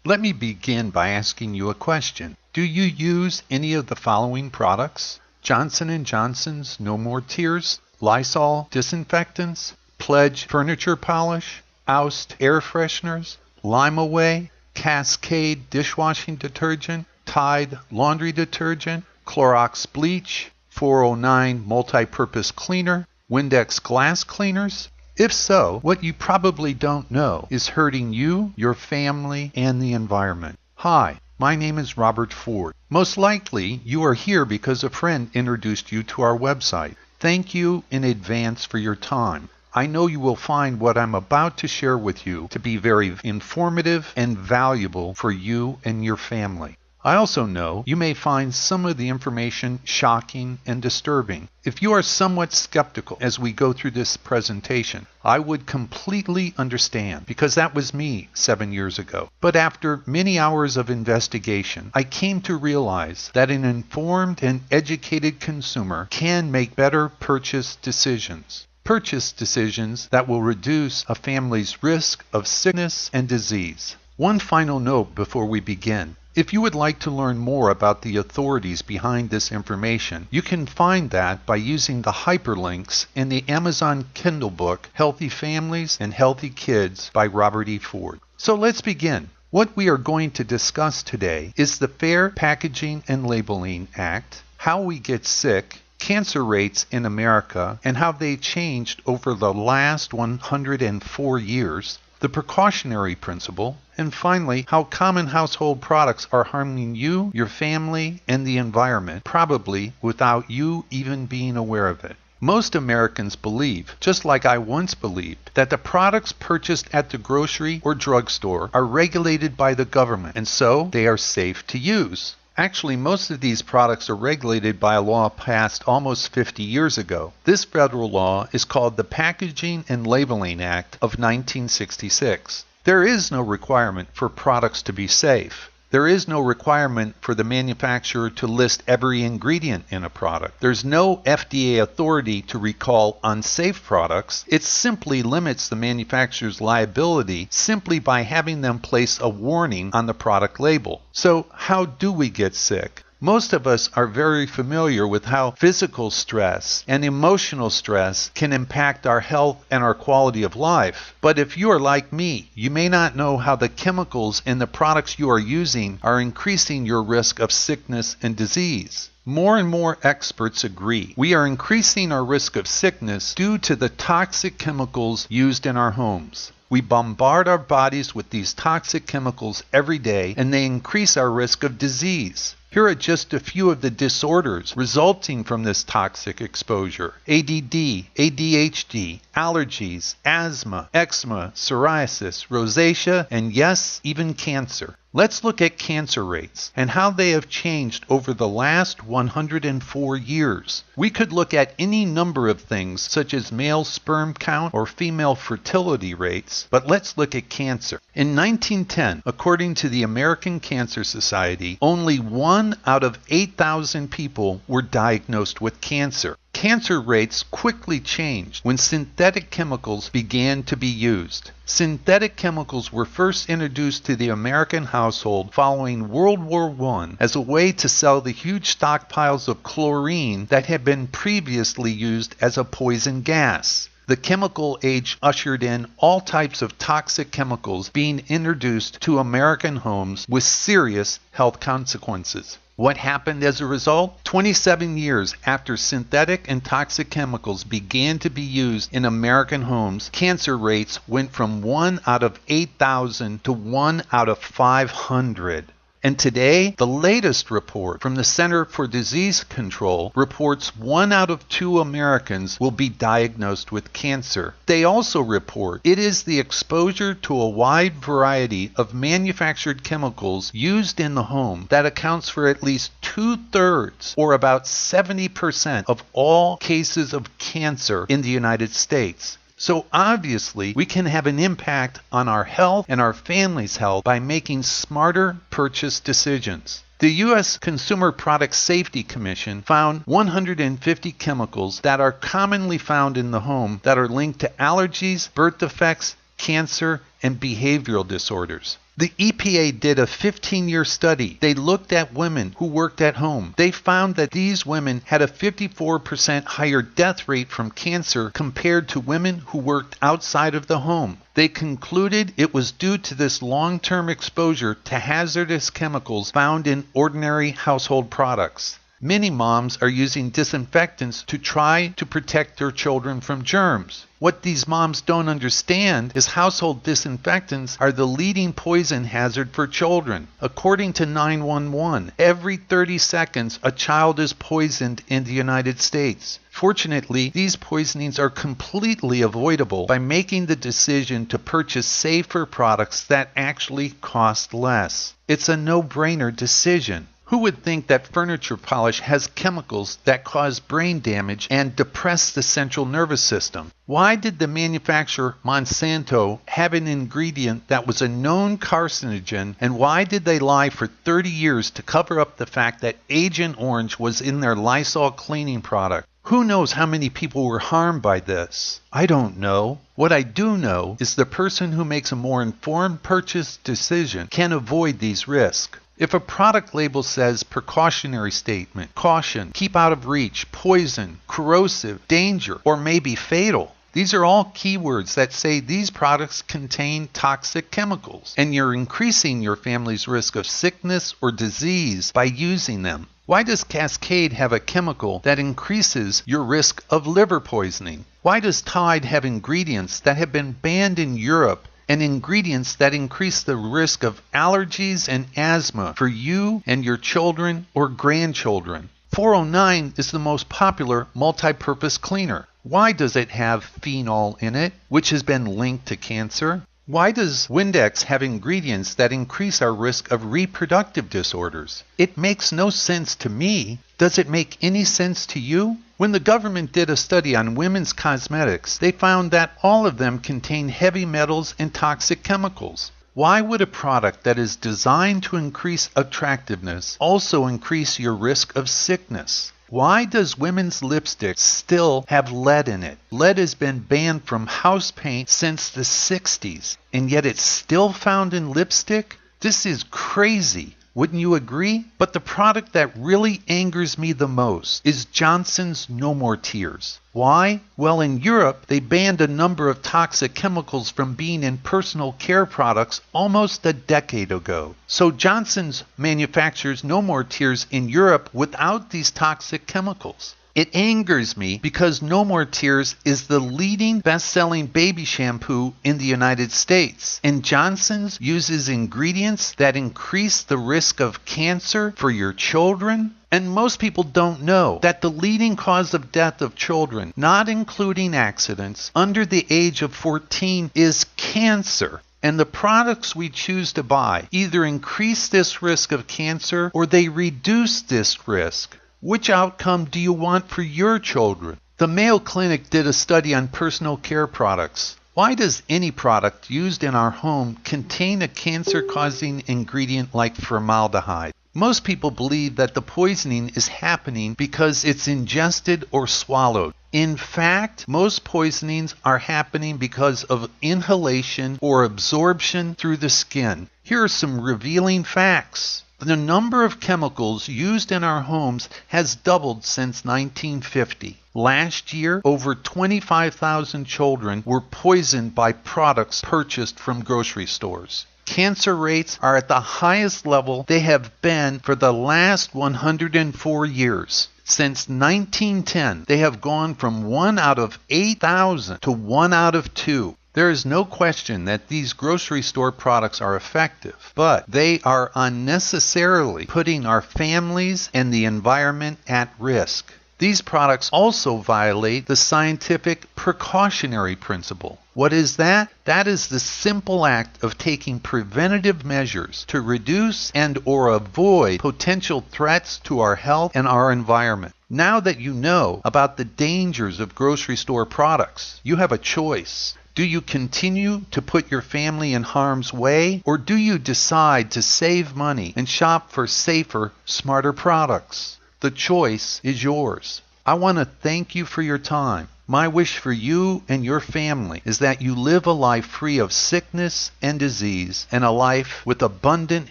Let me begin by asking you a question. Do you use any of the following products? Johnson & Johnson's No More Tears, Lysol disinfectants, Pledge furniture polish, Oust air fresheners, Lime-A-Way, Cascade dishwashing detergent, Tide laundry detergent, Clorox bleach, 409 multi-purpose cleaner, Windex glass cleaners? If so, what you probably don't know is hurting you, your family, and the environment. Hi, my name is Robert Ford. Most likely, you are here because a friend introduced you to our website. Thank you in advance for your time. I know you will find what I'm about to share with you to be very informative and valuable for you and your family. I also know you may find some of the information shocking and disturbing. If you are somewhat skeptical as we go through this presentation, I would completely understand because that was me 7 years ago. But after many hours of investigation, I came to realize that an informed and educated consumer can make better purchase decisions. Purchase decisions that will reduce a family's risk of sickness and disease. One final note before we begin. If you would like to learn more about the authorities behind this information, you can find that by using the hyperlinks in the Amazon Kindle book, Healthy Families and Healthy Kids by Robert E. Ford. So let's begin. What we are going to discuss today is the Fair Packaging and Labeling Act, how we get sick, cancer rates in America, and how they changed over the last 104 years, the precautionary principle, and finally, how common household products are harming you, your family, and the environment, probably without you even being aware of it. Most Americans believe, just like I once believed, that the products purchased at the grocery or drugstore are regulated by the government, and so they are safe to use. Actually, most of these products are regulated by a law passed almost 50 years ago. This federal law is called the Packaging and Labeling Act of 1966. There is no requirement for products to be safe. There is no requirement for the manufacturer to list every ingredient in a product. There's no FDA authority to recall unsafe products. It simply limits the manufacturer's liability simply by having them place a warning on the product label. So how do we get sick? Most of us are very familiar with how physical stress and emotional stress can impact our health and our quality of life. But if you are like me, you may not know how the chemicals in the products you are using are increasing your risk of sickness and disease. More and more experts agree we are increasing our risk of sickness due to the toxic chemicals used in our homes. We bombard our bodies with these toxic chemicals every day, and they increase our risk of disease. Here are just a few of the disorders resulting from this toxic exposure: ADD, ADHD, allergies, asthma, eczema, psoriasis, rosacea, and yes, even cancer. Let's look at cancer rates and how they have changed over the last 104 years. We could look at any number of things such as male sperm count or female fertility rates, but let's look at cancer. In 1910, according to the American Cancer Society, only 1 out of 8,000 people were diagnosed with cancer. Cancer rates quickly changed when synthetic chemicals began to be used. Synthetic chemicals were first introduced to the American household following World War I as a way to sell the huge stockpiles of chlorine that had been previously used as a poison gas. The chemical age ushered in all types of toxic chemicals being introduced to American homes with serious health consequences. What happened as a result? 27 years after synthetic and toxic chemicals began to be used in American homes, cancer rates went from 1 out of 8,000 to 1 out of 500. And today, the latest report from the Center for Disease Control reports 1 out of 2 Americans will be diagnosed with cancer. They also report it is the exposure to a wide variety of manufactured chemicals used in the home that accounts for at least 2/3, or about 70% of all cases of cancer in the United States. So obviously, we can have an impact on our health and our family's health by making smarter purchase decisions. The U.S. Consumer Product Safety Commission found 150 chemicals that are commonly found in the home that are linked to allergies, birth defects, cancer, and behavioral disorders. The EPA did a 15-year study. They looked at women who worked at home. They found that these women had a 54% higher death rate from cancer compared to women who worked outside of the home. They concluded it was due to this long-term exposure to hazardous chemicals found in ordinary household products. Many moms are using disinfectants to try to protect their children from germs. What these moms don't understand is household disinfectants are the leading poison hazard for children. According to 911, every 30 seconds a child is poisoned in the United States. Fortunately, these poisonings are completely avoidable by making the decision to purchase safer products that actually cost less. It's a no-brainer decision. Who would think that furniture polish has chemicals that cause brain damage and depress the central nervous system? Why did the manufacturer Monsanto have an ingredient that was a known carcinogen, and why did they lie for 30 years to cover up the fact that Agent Orange was in their Lysol cleaning product? Who knows how many people were harmed by this? I don't know. What I do know is the person who makes a more informed purchase decision can avoid these risks. If a product label says precautionary statement, caution, keep out of reach, poison, corrosive, danger, or maybe fatal, these are all keywords that say these products contain toxic chemicals, and you're increasing your family's risk of sickness or disease by using them. Why does Cascade have a chemical that increases your risk of liver poisoning? Why does Tide have ingredients that have been banned in Europe and ingredients that increase the risk of allergies and asthma for you and your children or grandchildren? 409 is the most popular multi-purpose cleaner. Why does it have phenol in it, which has been linked to cancer? Why does Windex have ingredients that increase our risk of reproductive disorders? It makes no sense to me. Does it make any sense to you? When the government did a study on women's cosmetics, they found that all of them contain heavy metals and toxic chemicals. Why would a product that is designed to increase attractiveness also increase your risk of sickness? Why does women's lipstick still have lead in it? Lead has been banned from house paint since the 60s, and yet it's still found in lipstick? This is crazy. Wouldn't you agree? But the product that really angers me the most is Johnson's No More Tears. Why? Well, in Europe, they banned a number of toxic chemicals from being in personal care products almost a decade ago. So Johnson's manufactures No More Tears in Europe without these toxic chemicals. It angers me because No More Tears is the leading best-selling baby shampoo in the United States, and Johnson's uses ingredients that increase the risk of cancer for your children. And most people don't know that the leading cause of death of children, not including accidents, under the age of 14 is cancer. And the products we choose to buy either increase this risk of cancer or they reduce this risk. Which outcome do you want for your children? The Mayo Clinic did a study on personal care products. Why does any product used in our home contain a cancer-causing ingredient like formaldehyde? Most people believe that the poisoning is happening because it's ingested or swallowed. In fact, most poisonings are happening because of inhalation or absorption through the skin. Here are some revealing facts. The number of chemicals used in our homes has doubled since 1950. Last year, over 25,000 children were poisoned by products purchased from grocery stores. Cancer rates are at the highest level they have been for the last 104 years. Since 1910, they have gone from 1 out of 8,000 to 1 out of 2. There is no question that these grocery store products are effective, but they are unnecessarily putting our families and the environment at risk. These products also violate the scientific precautionary principle. What is that? That is the simple act of taking preventative measures to reduce and or avoid potential threats to our health and our environment. Now that you know about the dangers of grocery store products, you have a choice. Do you continue to put your family in harm's way, or do you decide to save money and shop for safer, smarter products? The choice is yours. I want to thank you for your time. My wish for you and your family is that you live a life free of sickness and disease, and a life with abundant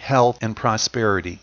health and prosperity.